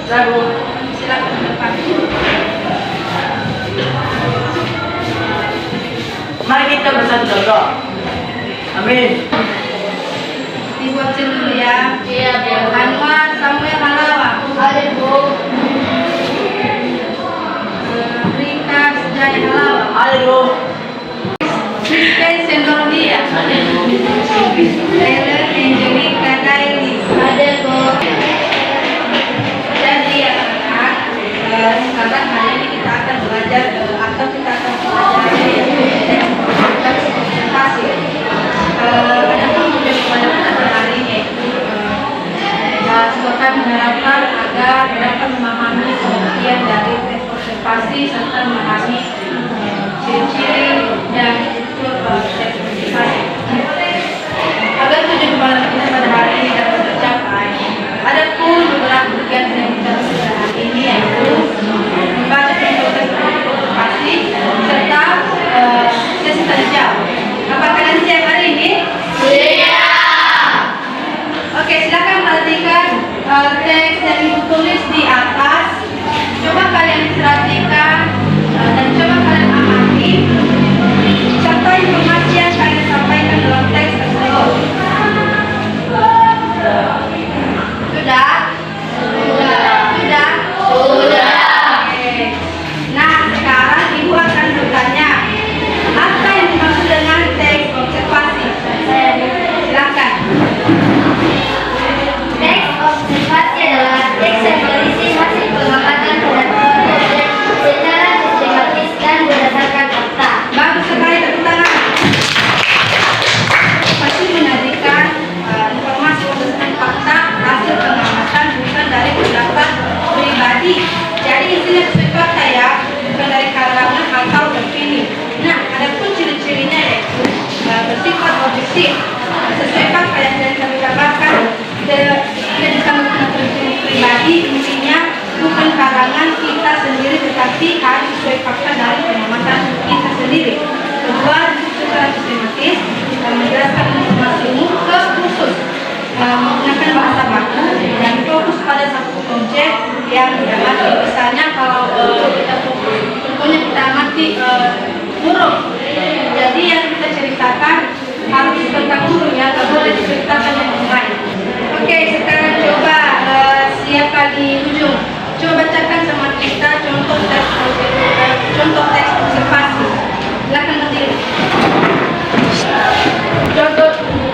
Rabu. Silakan ke depan. Mari kita bersatu doa. Amin. Dibuat dulu ya. Iya, biar Anwar Samuel Halawa. ada Bu. Rika Sejaya Halawa. Halo. Rizky Sendordia. Taylor Angelica Daily. Ada Bu. Jadi ya anak-anak, sekarang hari ini kita akan belajar atau kita akan belajar presentasi. Ada pengunjung kepada kita hari ini. Kami mengharapkan agar dapat memahami pengertian dari tes observasi serta memahami ciri-ciri dan struktur tes observasi. Agar tujuan kepala kita pada hari ini dapat tercapai, ada pun beberapa kegiatan yang kita lakukan hari ini, yaitu membaca contoh tes observasi serta sesi tanya jawab. Apakah kalian siap hari ini? Oke, silakan perhatikan teks yang ibu tulis di atas. Coba kalian perhatikan dan coba kalian amati serta informasi yang kalian sampaikan dalam teks tersebut. Sudah? Sudah? Oke. Nah, sekarang ibu akan bertanya, apa yang dimaksud dengan teks observasi? Silakan. Teks observasi adalah teks yang berisi hasil pengamatan terhadap objek secara sistematis dan berdasarkan fakta. Bagus sekali, tepuk tangan. Pasti menyajikan informasi berdasarkan fakta hasil pengamatan bukan dari pendapat pribadi. Jadi isinya sesuai fakta ya, bukan dari kalangan atau opini. Nah, ada pun ciri-cirinya yaitu bersifat objektif, sesuai fakta yang kami dapatkan. Tidak disamakan pribadi, intinya bukan karangan kita sendiri, tetapi harus sesuai fakta dari pengamatan kita sendiri. Kedua, secara sistematis menjelaskan informasi umum ke khusus, menggunakan bahasa baku dan fokus pada satu objek yang diamati. Misalnya kalau kita fokus, contohnya kita amati huruf. Jadi yang kita ceritakan harus tentang huruf ya, tidak boleh diceritakan yang lain. Oke, sekarang coba siapa di ujung? Coba bacakan sama kita contoh teks observasi. Silakan berdiri. Contoh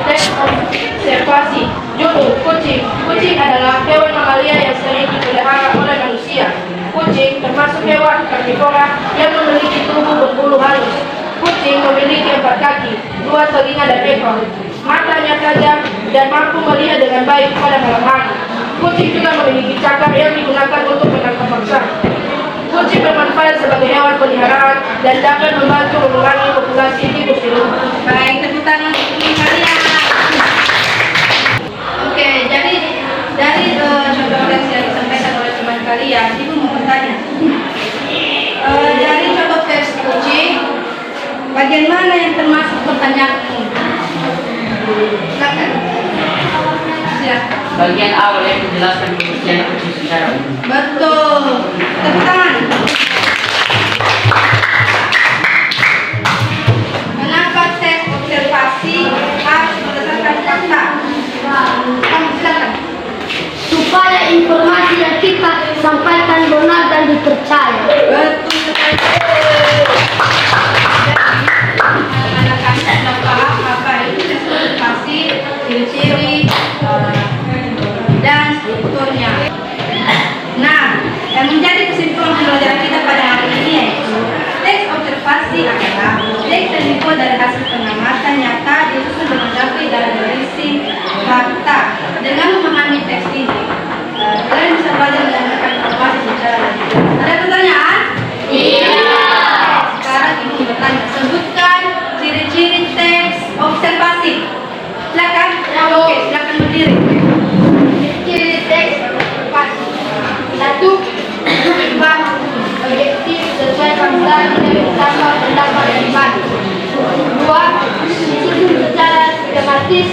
teks observasi. Judul kucing. Kucing adalah hewan mamalia yang sering dipelihara oleh manusia. Kucing termasuk hewan karnivora yang memiliki tubuh berbulu halus. Kucing memiliki 4 kaki, 2 telinga dan ekor. Matanya tajam dan mampu melihat dengan baik pada malam hari. Kucing juga memiliki cakar yang digunakan untuk menangkap mangsa. Kucing bermanfaat sebagai hewan peliharaan dan dapat membantu mengurangi populasi tikus di rumah. Baik, tepuk tangan untuk kalian. Oke, jadi dari contoh teks yang disampaikan oleh teman kalian, ibu mau bertanya. Dari contoh teks kucing, bagian mana yang termasuk pertanyaanmu? Silakan. Silakan. Bagian awal yang menjelaskan pengertian kucing secara umum. Betul. Tepuk tangan. Kenapa teks observasi harus berdasarkan fakta? Kamu silakan. Supaya informasi yang kita sampaikan benar dan dipercaya. Betul sekali. Anak-anak sudah paham apa itu tes observasi, ciri-ciri dan strukturnya. Nah, yang menjadi kesimpulan pembelajaran kita pada hari ini yaitu teks observasi adalah teks yang dibuat dari hasil pengamatan nyata disusun dengan rapi dan berisi fakta. Dengan memahami teks ini, kalian bisa belajar menggunakan informasi secara lanjut. Ada pertanyaan? Iya. Sekarang ibu bertanya, sebutkan ciri-ciri teks observasi. Silakan. Oke, silakan berdiri. Ciri teks observasi. 1. Berimbang, objektif, sesuai fakta, tidak ditambah pendapat pribadi. 2. Disusun secara sistematis